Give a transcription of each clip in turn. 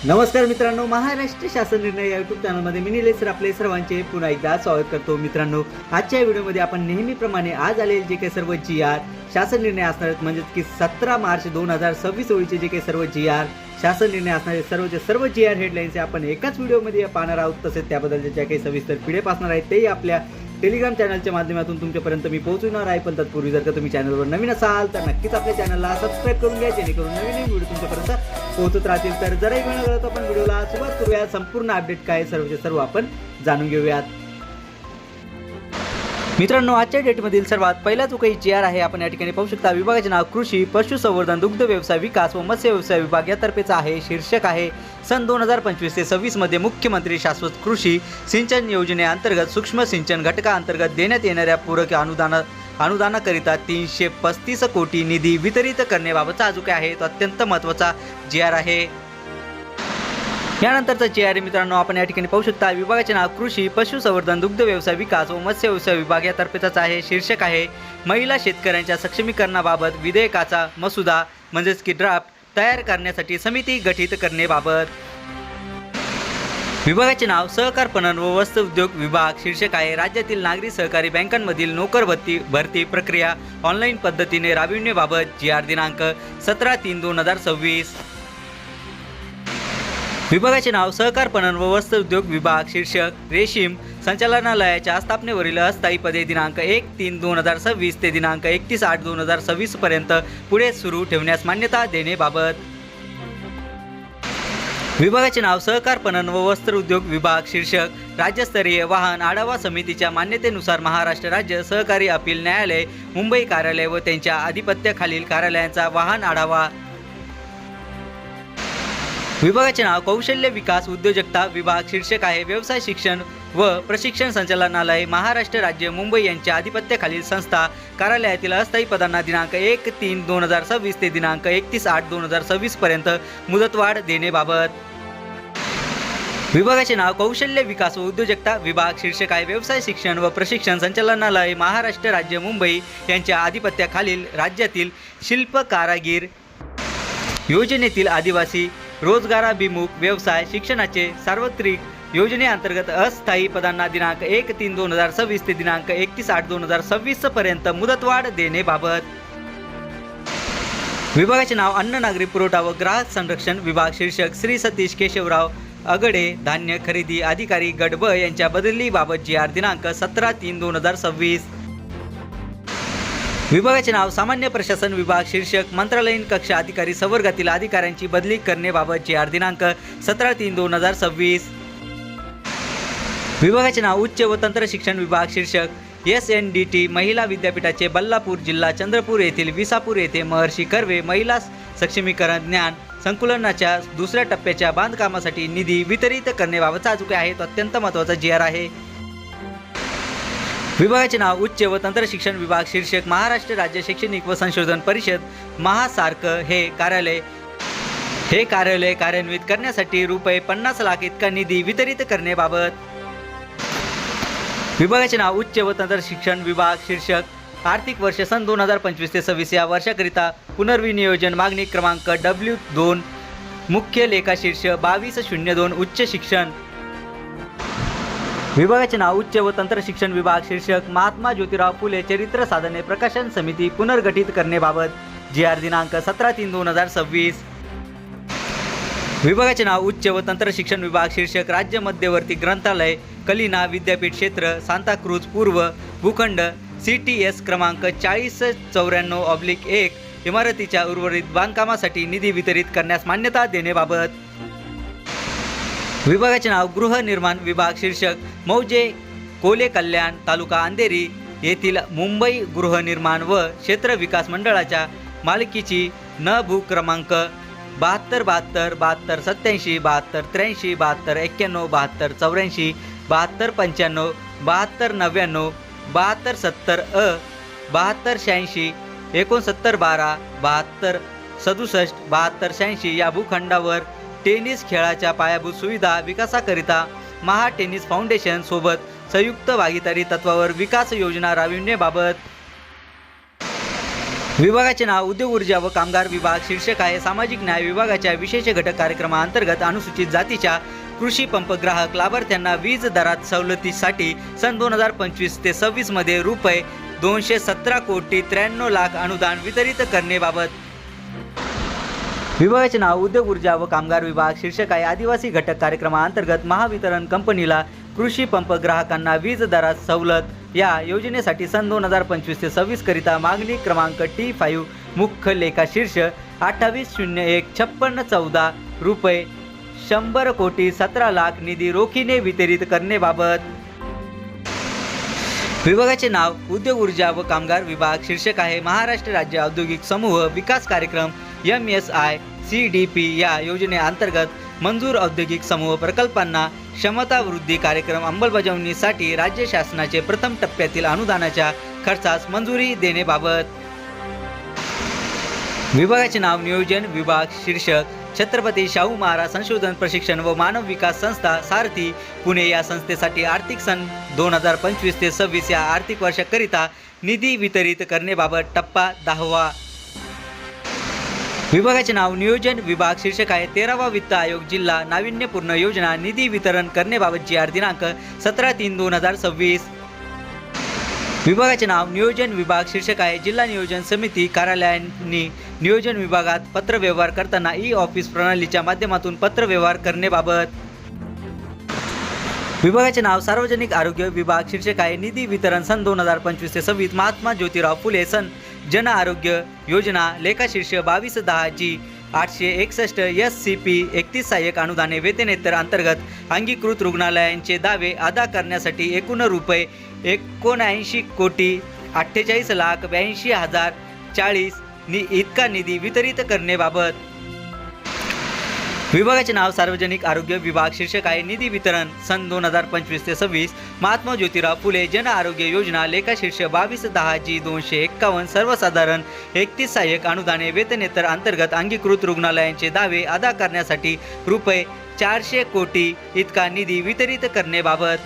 नमस्कार मित्रांनो, महाराष्ट्र शासन निर्णय या यूट्यूब चॅनलमध्ये मी निलेश सर आपले सर्वांचे पुन्हा एकदा स्वागत करतो। मित्रांनो, आजच्या व्हिडिओमध्ये आपण नेहमीप्रमाणे आज आलेले जे काही सर्व GR शासन निर्णय असणार आहेत, म्हणजे की 17 मार्च 2026 रोजीचे जे काही सर्व GR शासन निर्णय असणारे सर्व GR हेडलाईन्स आपण एकाच व्हिडिओमध्ये पाहणार आहोत। तसेच त्याबद्दलचे ज्या काही सविस्तर पीडीएफ असणार आहेत तेही आपल्या टेलिग्राम चॅनलच्या माध्यमातून तुमच्यापर्यंत मी पोहोचवणार आहे। पण तत्पूर्वी जर का तुम्ही चॅनलवर नवीन असाल तर नक्कीच आपल्या चॅनलला सबस्क्राइब करून घ्या, जेणेकरून नवीन व्हिडिओ तुमच्यापर्यंत पोहोचत राहतील। तर जराही वेळ न घालवता आपण व्हिडिओला सुरुवात करूया। संपूर्ण अपडेट काय सर्वचे सर्व आपण जाणून घेऊयात। मित्रांनो, आजच्या डेटमधील सर्वात पहिला जो काही GR आहे आपण या ठिकाणी पाहू शकता। विभागाचे नाव कृषी, पशुसंवर्धन, दुग्ध व्यवसाय विकास व मत्स्य व्यवसाय विभाग यातर्फेचा आहे। शीर्षक आहे सन 2025 ते 26 मध्ये मुख्यमंत्री शाश्वत कृषी सिंचन योजनेअंतर्गत सूक्ष्म सिंचन घटकाअंतर्गत देण्यात येणाऱ्या पूरक अनुदानाकरिता 335 कोटी निधी वितरित करण्याबाबतचा हा जो काय आहे तो अत्यंत महत्त्वाचा GR आहे। यानंतरचा GR मित्रांनो आपण या ठिकाणी पाहू शकता। विभागाचे नाव कृषी, पशुसंवर्धन, दुग्ध व्यवसाय विकास व मत्स्य व्यवसाय विभाग यातर्फेचाच आहे। शीर्षक आहे महिला शेतकऱ्यांच्या सक्षमीकरणाबाबत विधेयकाचा मसुदा म्हणजेच की ड्राफ्ट तयार करण्यासाठी समिती गठीत करण्याबाबत। विभागाचे नाव सहकार पणन व वस्त्र उद्योग विभाग। शीर्षक आहे राज्यातील नागरी सहकारी बँकांमधील नोकर भरती प्रक्रिया ऑनलाईन पद्धतीने राबविण्याबाबत। GR दिनांक 17/3/2026। विभागाचे नाव सहकार पणन व वस्त्र उद्योग विभाग। शीर्षक रेशीम संचालनालयाच्या स्थापनेवरील अस्थायी पदे दिनांक 1/3/2026 ते दिनांक 31/8/2026 पर्यंत पुढे सुरू ठेवण्यास मान्यता देण्याबाबत। विभागाचे नाव सहकार पणन व वस्त्र उद्योग विभाग। शीर्षक राज्यस्तरीय वाहन आढावा समितीच्या मान्यतेनुसार महाराष्ट्र राज्य सहकारी अपील न्यायालय मुंबई कार्यालय व त्यांच्या आधिपत्याखालील कार्यालयांचा वाहन आढावा। विभागाचे नाव कौशल्य विकास उद्योजकता विभाग। शीर्षक आहे व्यवसाय शिक्षण व प्रशिक्षण संचालनालय महाराष्ट्र राज्य मुंबई यांच्या आधिपत्याखालील संस्था कार्यालयातील अस्थायी पदांना दिनांक 1/3/2026 ते दिनांक 31/8/2026 पर्यंत मुदतवाढ देण्याबाबत। विभागाचे नाव कौशल्य विकास व उद्योजकता विभाग। शीर्षक आहे व्यवसाय शिक्षण व प्रशिक्षण संचालनालय महाराष्ट्र राज्य मुंबई यांच्या आधिपत्याखालील राज्यातील शिल्प कारागीर योजनेतील आदिवासी रोजगाराभिमुख व्यवसाय शिक्षणाचे सार्वत्रिक योजनेअंतर्गत अस्थायी पदांना दिनांक 1/3/2026 ते दिनांक 31/8/2026 पर्यंत मुदतवाढ देण्याबाबत। विभागाचे नाव अन्न नागरी पुरवठा व ग्राहक संरक्षण विभाग। शीर्षक श्री सतीश केशवराव अगडे धान्य खरेदी अधिकारी गट ब यांच्या बदलीबाबत। GR दिनांक 17/3/2026। विभागाचे नाव सामान्य प्रशासन विभाग। शीर्षक मंत्रालयीन कक्ष अधिकारी संवर्गातील अधिकाऱ्यांची बदली करण्याबाबत। GR दिनांक 17/3/2026। विभागाचे नाव उच्च व तंत्र शिक्षण विभाग। शीर्षक SNDT महिला विद्यापीठाचे बल्लापूर जिल्हा चंद्रपूर येथील विसापूर येथे महर्षी कर्वे महिला सक्षमीकरण ज्ञान संकुलनाच्या दुसऱ्या टप्प्याच्या बांधकामासाठी निधी वितरित करण्याबाबतचा जो आहे तो अत्यंत महत्त्वाचा GR आहे। विभागाचे नाव उच्च व तंत्र शिक्षण विभाग। शीर्षक महाराष्ट्र राज्य शैक्षणिक व संशोधन परिषद महासार्क हे कार्यालय कार्यान्वित करण्यासाठी ₹50 लाख इतका निधी वितरित करण्याबाबत। विभागाचे नाव उच्च व तंत्र शिक्षण विभाग। शीर्षक आर्थिक वर्ष सन 2025 ते 26 या वर्षाकरिता पुनर्विनियोजन मागणी क्रमांक W2 मुख्य लेखा शीर्ष 2202 उच्च शिक्षण। विभागाचे नाव उच्च व तंत्र शिक्षण विभाग। शीर्षक महात्मा ज्योतिराव फुले चरित्र साधने प्रकाशन समिती पुनर्गठित करण्याबाबत। GR दिनांक 17/3/2026। विभागाचे नाव उच्च व तंत्र शिक्षण विभाग। शीर्षक राज्य मध्यवर्ती ग्रंथालय कलिना विद्यापीठ क्षेत्र सांताक्रूज पूर्व भूखंड CTS क्रमांक 4094/1 इमारतीच्या उर्वरित बांधकामासाठी निधी वितरित करण्यास मान्यता देण्याबाबत। विभागाचे नाव गृहनिर्माण विभाग। शीर्षक मौजे कोले कल्याण तालुका अंधेरी येथील मुंबई गृहनिर्माण व क्षेत्र विकास मंडळाच्या मालकीची न भू क्रमांक 72 72 87 72 83 72 91 72 94 72 95 72 90 72 70 72 12 72 67 72 86 या भूखंडावर टेनिस खेळाच्या पायाभूत सुविधा विकासाकरिता महा टेनिस फाउंडेशन सोबत संयुक्त भागीदारी तत्वावर विकास योजना राबविण्याबाबत। विभागाचे नाव उद्योग ऊर्जा व कामगार विभाग. शीर्षक आहे सामाजिक न्याय विभागाच्या विशेष घटक कार्यक्रमाअंतर्गत अनुसूचित जातीच्या कृषी पंप ग्राहक लाभार्थ्यांना वीज दरात सवलतीसाठी सन 2025 ते 26 मध्ये रुपये 217,93,00,000 अनुदान वितरित करण्याबाबत. विभागाचे नाव उद्योग ऊर्जा व कामगार विभाग. शीर्षक आहे आदिवासी घटक कार्यक्रमाअंतर्गत महावितरण कंपनीला कृषी पंप ग्राहकांना वीज दरात सवलत या योजनेसाठी सन 2025 ते 26 करिता मागणी क्रमांक T5 मुख्य लेखा शीर्ष 28015614 रुपये 100,17,00,000 निधी रोखीने वितरित करण्याबाबत. विभागाचे नाव उद्योग ऊर्जा व कामगार विभाग. शीर्षक आहे महाराष्ट्र राज्य औद्योगिक समूह विकास कार्यक्रम MSICDP या योजनेअंतर्गत मंजूर औद्योगिक समूह प्रकल्पांना क्षमता वृद्धी कार्यक्रम अंमलबजावणीसाठी राज्य शासनाचे प्रथम टप्प्यातील अनुदानाच्या खर्चास मंजुरी देण्याबाबत. विभागाचे नाव नियोजन विभाग. शीर्षक छत्रपती शाहू महाराज संशोधन प्रशिक्षण व मानव विकास संस्था सारथी पुणे या संस्थेसाठी आर्थिक सन 2025 ते 26 या आर्थिक वर्षाकरिता निधी वितरित करण्याबाबत टप्पा 10वा. विभागाचे नाव नियोजन विभाग. शीर्षक आहे 13वा वित्त आयोग जिल्हा नाविन्यपूर्ण योजना निधी वितरण करण्याबाबत GR दिनांक 17/3/2026. विभागाचे नाव नियोजन विभाग. शीर्षक आहे जिल्हा नियोजन समिती कार्यालयांनी नियोजन विभागात पत्रव्यवहार करताना ऑफिस प्रणालीच्या माध्यमातून पत्रव्यवहार करण्याबाबत. विभागाचे नाव सार्वजनिक आरोग्य विभाग. शीर्षक आहे निधी वितरण सन 2025 ते 26 महात्मा ज्योतिराव फुले जन आरोग्य योजना लेखा शीर्ष 2210 861 SCP 31 सहाय्यक अनुदाने वेतनेतर अंतर्गत अंगीकृत रुग्णालयांचे दावे अदा करण्यासाठी एकूण रुपये 79,48,82,040 इतका निधी वितरित करण्याबाबत. विभागाचे नाव सार्वजनिक आरोग्य विभाग. शीर्षक आहे निधी वितरण सन 2025 ते 26 महात्मा ज्योतिराव फुले जन आरोग्य योजना लेखा शीर्ष 2210 251 सर्वसाधारण 31 सहाय्यक अनुदाने वेतनेतर अंतर्गत अंगीकृत रुग्णालयांचे दावे अदा करण्यासाठी रुपये 400 कोटी इतका निधी वितरित करण्याबाबत.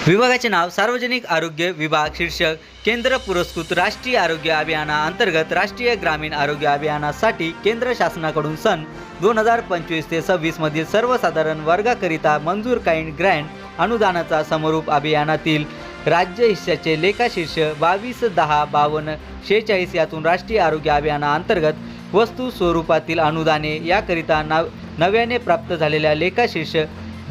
विभागाचे नाव सार्वजनिक आरोग्य विभाग. शीर्षक केंद्र पुरस्कृत राष्ट्रीय आरोग्य अभियानाअंतर्गत राष्ट्रीय ग्रामीण आरोग्य अभियानासाठी केंद्र शासनाकडून सन 2025 ते 26 मधील सर्वसाधारण वर्गाकरिता मंजूर काइंड ग्रँट अनुदानाचा समरूप अभियानातील राज्य हिस्साचे लेखा शीर्ष 22105246 यातून राष्ट्रीय आरोग्य अभियानाअंतर्गत वस्तू स्वरूपातील अनुदाने याकरिता नव्याने प्राप्त झालेल्या लेखा शीर्ष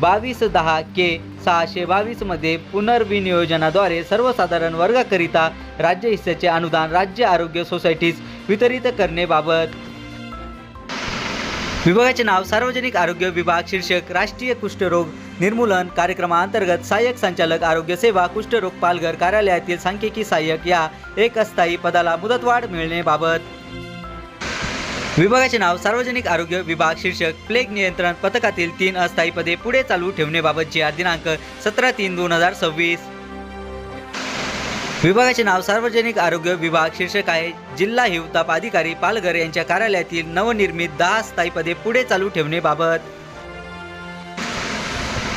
2210K622 मध्ये पुनर्विनियोजनाद्वारे सर्वसाधारण वर्गाकरिता राज्य हिस्साचे अनुदान राज्य आरोग्य सोसायटीज वितरित करण्याबाबत. विभागाचे नाव सार्वजनिक आरोग्य विभाग. शीर्षक राष्ट्रीय कुष्ठरोग निर्मूलन कार्यक्रमाअंतर्गत सहाय्यक संचालक आरोग्य सेवा कुष्ठरोग पालघर कार्यालयातील सांख्यिकी सहाय्यक या एक अस्थायी पदाला मुदतवाढ मिळण्याबाबत. विभागाचे नाव सार्वजनिक आरोग्य विभाग. शीर्षक प्लेग नियंत्रण पथकातील 3 अस्थायी पदे पुढे चालू ठेवण्याबाबत GR दिनांक 17/3/2026. विभागाचे नाव सार्वजनिक आरोग्य विभाग. शीर्षक आहे जिल्हा हिवताप अधिकारी पालघर यांच्या कार्यालयातील नवनिर्मित 10 स्थायी पदे पुढे चालू ठेवण्याबाबत.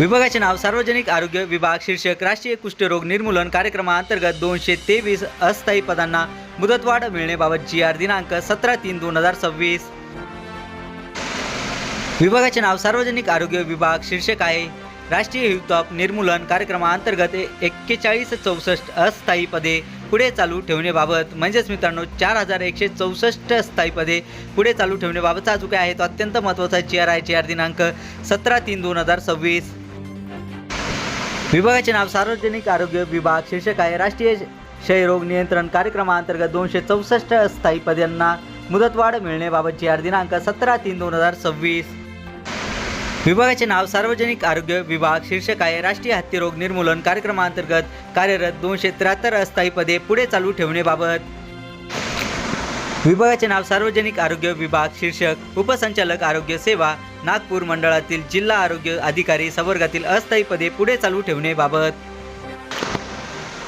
विभागाचे नाव सार्वजनिक आरोग्य विभाग. शीर्षक राष्ट्रीय कुष्ठरोग निर्मूलन कार्यक्रमाअंतर्गत 223 अस्थायी पदांना मुदतवाढ मिळण्याबाबत GR दिनांक 17/3/2026. विभागाचे नाव सार्वजनिक आरोग्य विभाग. शीर्षक आहे राष्ट्रीय हिवताप निर्मूलन कार्यक्रमाअंतर्गत 4164 अस्थायी पदे पुढे चालू ठेवण्याबाबत. म्हणजेच मित्रांनो 4164 स्थायी पदे पुढे चालू ठेवण्याबाबतचा जो काय आहे तो अत्यंत महत्त्वाचा GR आहे. GR दिनांक 17/3/2026. विभागाचे नाव सार्वजनिक आरोग्य विभाग. शीर्षक आहे राष्ट्रीय क्षयरोग नियंत्रण कार्यक्रमाअंतर्गत 264 अस्थायी पदांना मुदतवाढ मिळण्याबाबत GR दिनांक 17/3/2026. विभागाचे नाव सार्वजनिक आरोग्य विभाग. शीर्षक आहे राष्ट्रीय हत्तीरोग निर्मूलन कार्यक्रमाअंतर्गत कार्यरत 273 अस्थायी पदे पुढे चालू ठेवण्याबाबत. विभागाचे नाव सार्वजनिक आरोग्य विभाग. शीर्षक उपसंचालक आरोग्य सेवा नागपूर मंडळातील जिल्हा आरोग्य अधिकारी संवर्गातील अस्थायी पदे पुढे चालू ठेवण्याबाबत.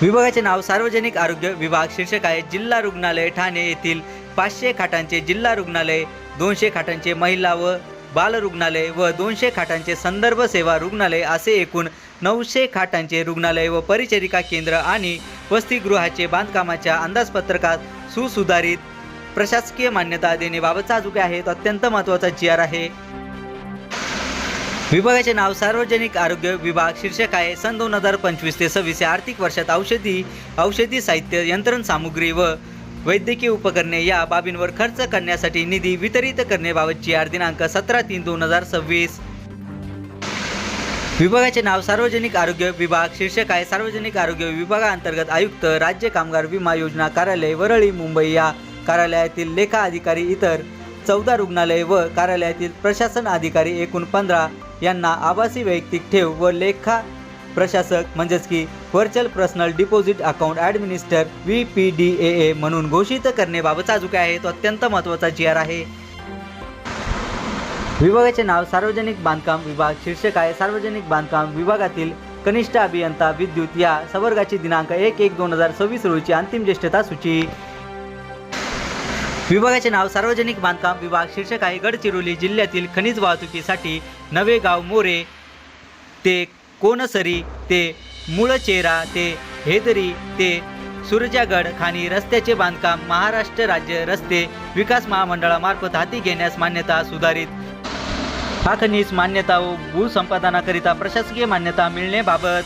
विभागाचे नाव सार्वजनिक आरोग्य विभाग. शीर्षक आहे जिल्हा रुग्णालय ठाणे येथील 500 खाटांचे जिल्हा रुग्णालय, 200 खाटांचे महिला व बाल रुग्णालय व 200 खाटांचे संदर्भ सेवा रुग्णालय असे एकूण 900 खाटांचे रुग्णालय व परिचारिका केंद्र आणि वसतिगृहाचे बांधकामाच्या अंदाजपत्रकात सुधारित प्रशासकीय मान्यता देण्याबाबतचा हा जो काय आहे तो अत्यंत महत्त्वाचा GR आहे. विभागाचे नाव सार्वजनिक आरोग्य विभाग. शीर्षक आहे सन 2025 ते 26 या आर्थिक वर्षात औषधी साहित्य, यंत्रसामुग्री व वैद्यकीय उपकरणे या बाबींवर खर्च करण्यासाठी निधी वितरित करण्याबाबत GR दिनांक 17/3/2026. विभागाचे नाव सार्वजनिक आरोग्य विभाग. शीर्षक आहे सार्वजनिक आरोग्य विभागांतर्गत आयुक्त, राज्य कामगार विमा योजना कार्यालय, वरळी, मुंबई या कार्यालयातील लेखा अधिकारी, इतर 14 रुग्णालय व कार्यालयातील प्रशासन अधिकारी एकूण 15 यांना आभासी वैयक्तिक ठेव व लेखा प्रशासक म्हणजेच की virtual personal deposit account administer VPDAA म्हणून घोषित करण्याबाबतचा जो काय आहे तो अत्यंत महत्त्वाचा GR आहे. विभागाचे नाव सार्वजनिक बांधकाम विभाग. शीर्षक आहे सार्वजनिक बांधकाम विभागातील कनिष्ठ अभियंता विद्युत या संवर्गाची दिनांक 1/1/2026 रोजीची अंतिम ज्येष्ठता सूची. विभागाचे नाव सार्वजनिक बांधकाम विभाग. शीर्षक आहे गडचिरोली जिल्ह्यातील खनिज वाहतुकीसाठी नवेगाव मोरे ते कोनसरी ते मुळचेरा ते हेदरी ते सुरजागड खाणी रस्त्याचे बांधकाम महाराष्ट्र राज्य रस्ते विकास महामंडळामार्फत हाती घेण्यास मान्यता. सुधारित खनिज मान्यता व भूसंपादनाकरिता प्रशासकीय मान्यता मिळण्याबाबत.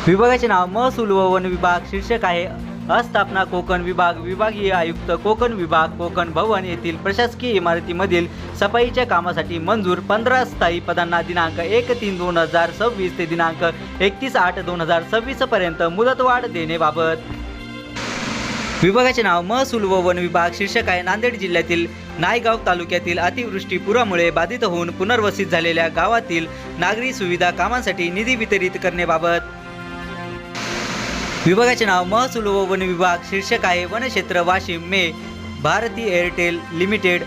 विभागाचे नाव महसूल व वन विभाग. शीर्षक आहे अस्थापना कोकण विभाग. विभागीय आयुक्त कोकण विभाग, कोकण भवन येथील प्रशासकीय इमारतीमधील सफाईच्या कामासाठी मंजूर 15 स्थायी पदांना दिनांक 1/3/2026 ते दिनांक 31/8/2026 पर्यंत मुदतवाढ देण्याबाबत. विभागाचे नाव महसूल व वन विभाग. शीर्षक आहे नांदेड जिल्ह्यातील नायगाव तालुक्यातील अतिवृष्टी पुरामुळे बाधित होऊन पुनर्वसित झालेल्या गावातील नागरी सुविधा कामांसाठी निधी वितरित करण्याबाबत. विभागाचे नाव महसूल व वन विभाग. शीर्षक आहे वनक्षेत्र वाशिम मे भारती एअरटेल लिमिटेड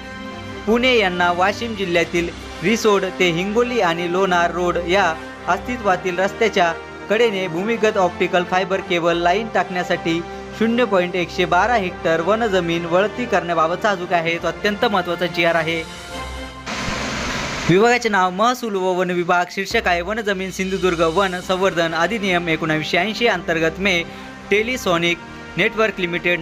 पुणे यांना वाशिम जिल्ह्यातील रिसोड ते हिंगोली आणि लोणार रोड या अस्तित्वातील रस्त्याच्या कडेने भूमिगत ऑप्टिकल फायबर केबल लाईन टाकण्यासाठी 0.112 हेक्टर वन जमीन वळती करण्याबाबतचा जो काय आहे तो अत्यंत महत्त्वाचा GR आहे. विभागाचे नाव महसूल व वन विभाग. शीर्षक आहे वन जमीन सिंधुदुर्ग वन संवर्धन अधिनियम 1980 अंतर्गत मे Telesonic network limited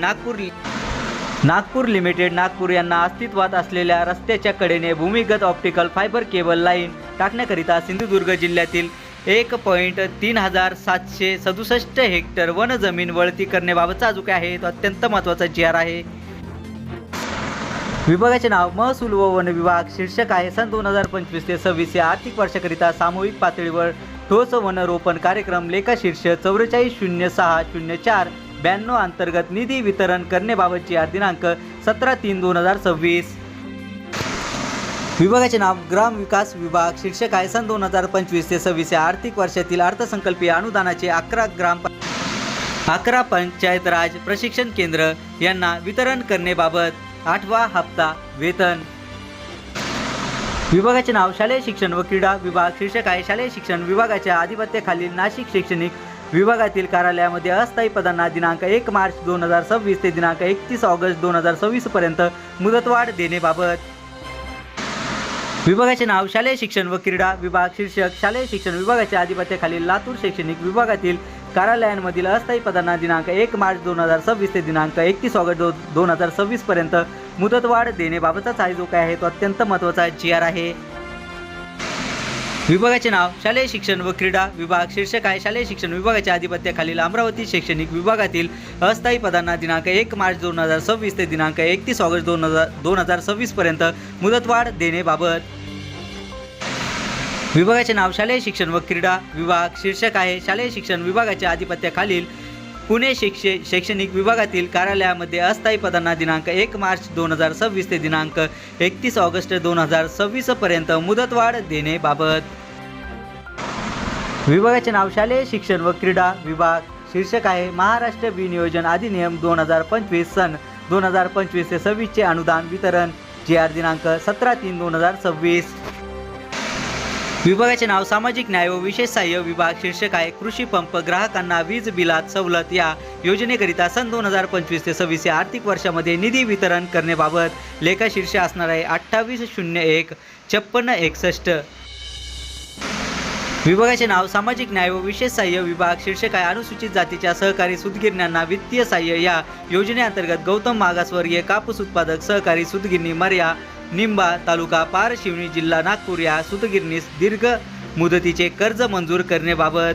Nagpur limited Nagpur यांना अस्तित्वात असलेल्या रस्त्याच्या कडेने भूमिगत ऑप्टिकल फायबर केबल लाईन टाकण्याकरिता सिंधुदुर्ग जिल्ह्यातील 1.3767 हेक्टर वन जमीन वळती करण्याबाबतचा जो काय आहे तो अत्यंत महत्त्वाचा GR आहे. विभागाचे नाव महसूल व वन विभाग. शीर्षक आहे सन 2025 ते 26 या आर्थिक वर्षाकरिता सामूहिक पातळीवर ठोस वनरोपण कार्यक्रम लेखा शीर्ष 44060492 अंतर्गत निधी वितरण करण्याबाबत GR दिनांक 17/3/2026. विभागाचे नाव ग्राम विकास विभाग. शीर्षक आहे सन 2025 ते 26 या आर्थिक वर्षातील अर्थसंकल्पीय अनुदानाचे 11 पंचायत राज प्रशिक्षण केंद्र यांना वितरण करण्याबाबत 8वा हप्ता वेतन. विभागाचे नाव शालेय शिक्षण व क्रीडा विभाग. शीर्षक आहे शालेय शिक्षण विभागाच्या आधिपत्याखालील नाशिक शैक्षणिक विभागातील कार्यालयामध्ये अस्थायी पदांना दिनांक 1 मार्च 2026 ते दिनांक 31 ऑगस्ट 2026 पर्यंत मुदतवाढ देण्याबाबत. विभागाचे नाव शालेय शिक्षण व क्रीडा विभाग. शीर्षक शालेय शिक्षण विभागाच्या आधिपत्याखालील लातूर शैक्षणिक विभागातील कार्यालयांमधील अस्थायी पदांना दिनांक 1 मार्च 2026 ते दिनांक 31 ऑगस्ट 2026 पर्यंत मुदतवाढ देण्याबाबतचा जो काय आहे तो अत्यंत महत्त्वाचा GR आहे. विभागाचे नाव शालेय शिक्षण व क्रीडा विभाग. शीर्षक आहे शालेय शिक्षण विभागाच्या आधिपत्याखालील अमरावती शैक्षणिक विभागातील अस्थायी पदांना दिनांक 1 मार्च 2026 ते दिनांक 31 ऑगस्ट 2026 पर्यंत मुदतवाढ देण्याबाबत. विभागाचे नाव शालेय शिक्षण व क्रीडा विभाग. शीर्षक आहे शालेय शिक्षण विभागाच्या आधिपत्याखालील पुणे शैक्षणिक विभागातील कार्यालयामध्ये अस्थायी पदांना दिनांक 1 मार्च 2026 ते दिनांक 31 ऑगस्ट 2026 पर्यंत मुदतवाढ देण्याबाबत. विभागाचे नाव शालेय शिक्षण व क्रीडा विभाग. शीर्षक आहे महाराष्ट्र विनियोजन अधिनियम 2025 सन 2025 ते 26 चे अनुदान वितरण. GR दिनांक 17/3/2026. विभागाचे नाव सामाजिक न्याय व विशेष सहाय्य विभाग. शीर्षक आहे कृषी पंप ग्राहकांना वीज बिलात सवलत या योजनेकरिता सन 2025 ते 26 या आर्थिक वर्षामध्ये निधी वितरण करण्याबाबत. लेखा शीर्ष असणार आहे 28/01/5661. विभागाचे नाव सामाजिक न्याय व विशेष सहाय्य विभाग. शीर्षक आहे अनुसूचित जातीच्या सहकारी सूतगिरण्यांना वित्तीय सहाय्य. या योजनेअंतर्गत गौतम मागासवर्गीय कापूस उत्पादक सहकारी सूतगिरणी मर्या निंबा तालुका पारशिवनी जिल्हा नागपूर या सूतगिरणीस दीर्घ मुदतीचे कर्ज मंजूर करण्याबाबत.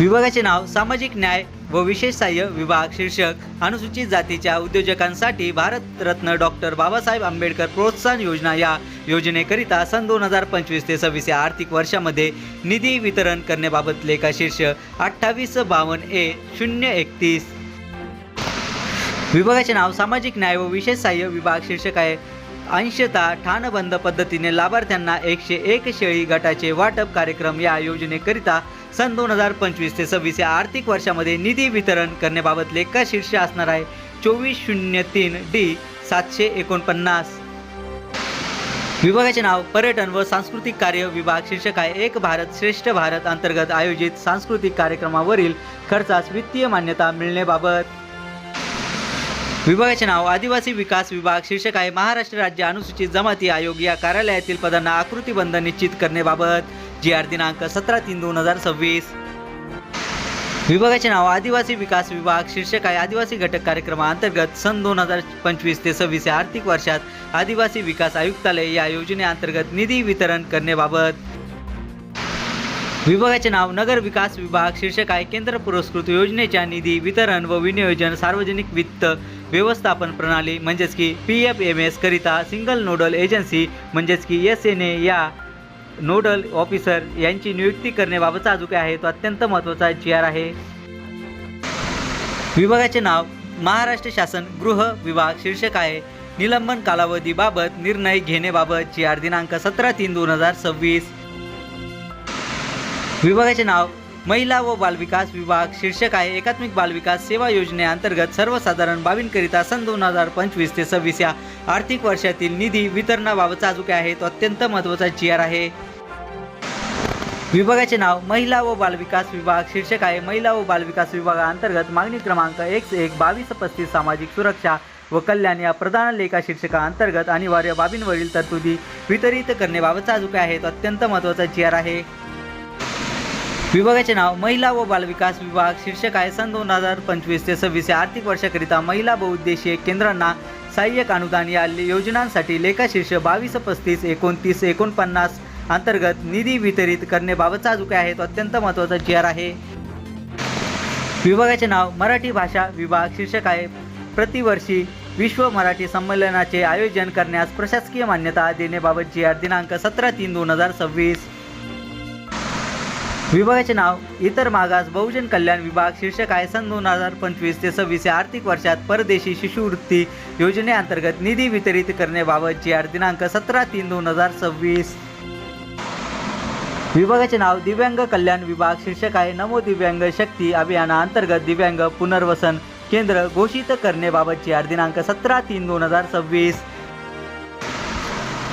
विभागाचे नाव सामाजिक न्याय व विशेष सहाय्य विभाग. शीर्षक अनुसूचित जातीच्या उद्योजकांसाठी भारतरत्न डॉक्टर बाबासाहेब आंबेडकर प्रोत्साहन योजना. या योजनेकरिता सन 2025 ते 26 या आर्थिक वर्षामध्ये निधी वितरण करण्याबाबत लेखा शीर्ष 2852A031. विभागाचे नाव सामाजिक न्याय व विशेष सहाय्य विभाग. शीर्षक आहे अंशतः ठाणबंद पद्धतीने लाभार्थ्यांना 101 शेळी गटाचे वाटप कार्यक्रम. या योजनेकरिता सन 2025 ते 26 या आर्थिक वर्षामध्ये निधी वितरण करण्याबाबत लेखा शीर्ष असणार आहे 2403D749. विभागाचे नाव पर्यटन व सांस्कृतिक कार्य विभाग. शीर्षक आहे एक भारत श्रेष्ठ भारत अंतर्गत आयोजित सांस्कृतिक कार्यक्रमावरील खर्चास वित्तीय मान्यता मिळण्याबाबत. विभागाचे नाव आदिवासी विकास विभाग. शीर्षक आहे महाराष्ट्र राज्य अनुसूचित जमाती आयोग या कार्यालयातील पदांना आकृतीबंध निश्चित करण्याबाबत. GR दिनांक 17/3/2026. विभागाचे नाव आदिवासी विकास विभाग. शीर्षक आहे आदिवासी घटक कार्यक्रमाअंतर्गत सन 2025 ते 26 या आर्थिक वर्षात आदिवासी विकास आयुक्तालय या योजनेअंतर्गत निधी वितरण करण्याबाबत. विभागाचे नाव नगर विकास विभाग. शीर्षक आहे केंद्र पुरस्कृत योजनेच्या निधी वितरण व विनियोजन सार्वजनिक वित्त व्यवस्थापन प्रणाली म्हणजेच की PFMS करिता सिंगल नोडल एजन्सी म्हणजेच की SNA या नोडल ऑफिसर यांची नियुक्ती करण्याबाबतचा जो काही आहे तो अत्यंत महत्त्वाचा GR आहे. विभागाचे नाव महाराष्ट्र शासन गृह विभाग. शीर्षक आहे निलंबन कालावधीबाबत निर्णय घेण्याबाबत. GR दिनांक 17/3/2026. विभागाचे नाव महिला व बालविकास विभाग. शीर्षक आहे एकात्मिक बालविकास सेवा योजनेअंतर्गत सर्वसाधारण बाबींकरिता सन 2025 ते 26 या आर्थिक वर्षातील निधी वितरणाबाबतचा जो काही आहे तो अत्यंत महत्त्वाचा GR आहे. विभागाचे नाव महिला व बालविकास विभाग. शीर्षक आहे महिला व बालविकास विभागाअंतर्गत मागणी क्रमांक 112235 सामाजिक सुरक्षा व कल्याण या प्रधान लेखा शीर्षकाअंतर्गत अनिवार्य बाबींवरील तरतुदी वितरित करण्याबाबतचा जो काही आहे तो अत्यंत महत्त्वाचा GR आहे. विभागाचे नाव महिला व बालविकास विभाग. शीर्षक आहे सन 2025 ते 26 या आर्थिक वर्षाकरिता महिला बहुउद्देशीय केंद्रांना सहाय्यक अनुदान या योजनांसाठी लेखा शीर्ष 22352949 अंतर्गत निधी वितरित करण्याबाबतचा जो काही आहे तो अत्यंत महत्त्वाचा GR आहे. विभागाचे नाव मराठी भाषा विभाग. शीर्षक आहे प्रतिवर्षी विश्व मराठी संमेलनाचे आयोजन करण्यास प्रशासकीय मान्यता देण्याबाबत. GR दिनांक 17/3/2026. विभागाचे नाव इतर मागास बहुजन कल्याण विभाग. शीर्षक आहे सन 2025 ते 26 या आर्थिक वर्षात परदेशी शिष्यवृत्ती योजनेअंतर्गत निधी वितरित करण्याबाबत. GR दिनांक 17/3/2026. विभागाचे नाव दिव्यांग कल्याण विभाग. शीर्षक आहे नमो दिव्यांग शक्ती अभियानाअंतर्गत दिव्यांग पुनर्वसन केंद्र घोषित करण्याबाबत. GR दिनांक 17/3/2026.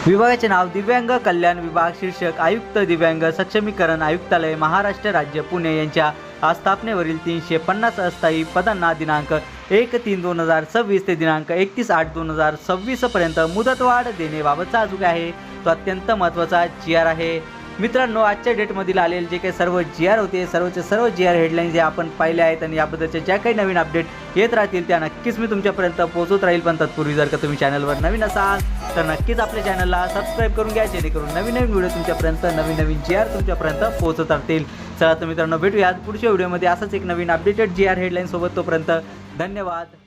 विभागाचे नाव दिव्यांग कल्याण विभाग. शीर्षक आयुक्त दिव्यांग सक्षमीकरण आयुक्तालय महाराष्ट्र राज्य पुणे यांच्या आस्थापनेवरील 350 अस्थायी पदांना दिनांक 1/3/2026 ते दिनांक 31/8/2026 पर्यंत मुदतवाढ देण्याबाबतचा जो आहे तो अत्यंत महत्त्वाचा GR आहे. मित्रांनो, आजच्या डेटमधील आलेले जे काही सर्व GR होते सर्वचे सर्व GR हेडलाईन्स जे आपण पाहिले आहेत आणि याबद्दलच्या ज्या काही नवीन अपडेट येत राहतील त्या नक्कीच मी तुमच्यापर्यंत पोहोचवत राहील. पण तत्पूर्वी जर का तुम्ही चॅनलवर नवीन असाल तर नक्कीच आपल्या चॅनलला सबस्क्राईब करून घ्या जेणेकरून नवीन नवीन व्हिडिओ तुमच्यापर्यंत नवीन GR तुमच्यापर्यंत पोहोचत राहतील. चला तर मित्रांनो, भेटूयात पुढच्या व्हिडिओमध्ये असाच एक नवीन अपडेटेड GR हेडलाईन सोबत. तोपर्यंत धन्यवाद.